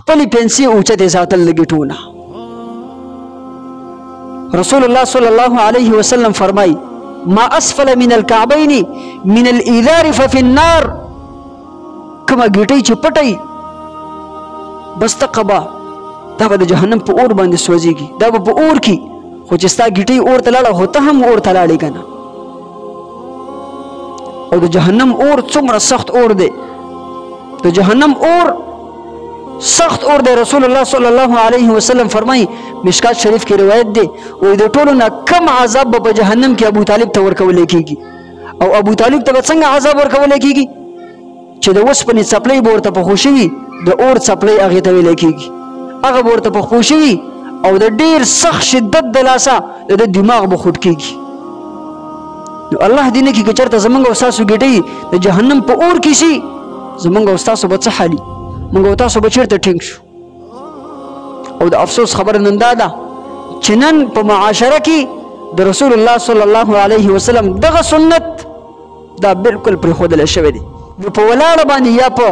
خپل پنسي اوچته ساتل د ګټو نه. رسول الله صلی الله علیه وسلم فرمای ما اسفل من الكعبين من الإذار ففي النار. کما ګټي چې پټي بس تقبا دا به د جهنم په اور باندې سوځيږي، دا به په اور کې. خو چې ستا ګټي اور ته لاړه هوته هم اور ته لاړې کنه. او د جهنم اور څومره سخت اور دی، د جهنم اور سخت اور دی. رسول الله صلی الله علیه وسلم فرمایي مشکات شریف کې روایت دی او د ټولو نه کم عذاب په جهنم کې ابو طالب ته ورکول کېږي. او ابو طالب ته څنګه عذاب ورکول کېږي چې د وسپنې څپلۍ به ورته پخو شوي، د اور څپلۍ هغې ته ویلی کېږي، هغه به ورته پخو شوي او د ډېر سخت شدت د لاسه د دماغ به خوټ کېږي. نو الله دې نه کړي که چېرته زموږ او ستاسو ګېډۍ د جهنم په اور کې شي، زموږ او ستاسو به څه حالي، موږ او تاسو به چېرته ټینګ شو. او د افسوس خبره نن دا ده چې نن په معاشره کې د رسول الله صلی الله علیه وسلم دغه سنت دا بالکل پرېښودلی شوی دی. نو په ولاړه باندې یا په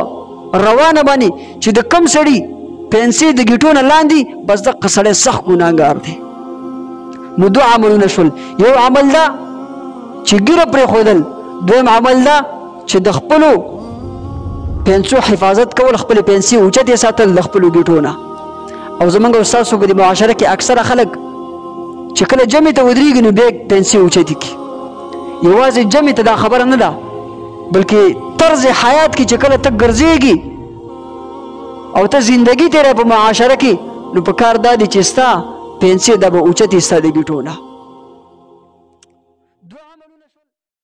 روانه باندې چې د کم سړي پنسي د ګیټو نه لاندې بس دغه سړی سخت ګناهګار دی. نو دوه عملونه شول، یو عمل دا چې ګیره پرېښودل، دویم عمل دا چې د خپلو پنسو حفاظت کول، خپل پنسي اوچتې ساتل د خپلو ګیټو نه. او زمونږ او ستاسو په دې معاشره کې اکثره خلک چې کله جمعې ته ودرېږي نو بیا پنسي اوچتې کړي. یوازې جمعې ته دا خبره نه ده بلکې طرز حیات کې چې کله ته ګرځېږي او ته زندگی تیرې په معاشره کې نو په کار دا دی چې ستا پنسي دا به اوچتې ستا د ګیټو نه.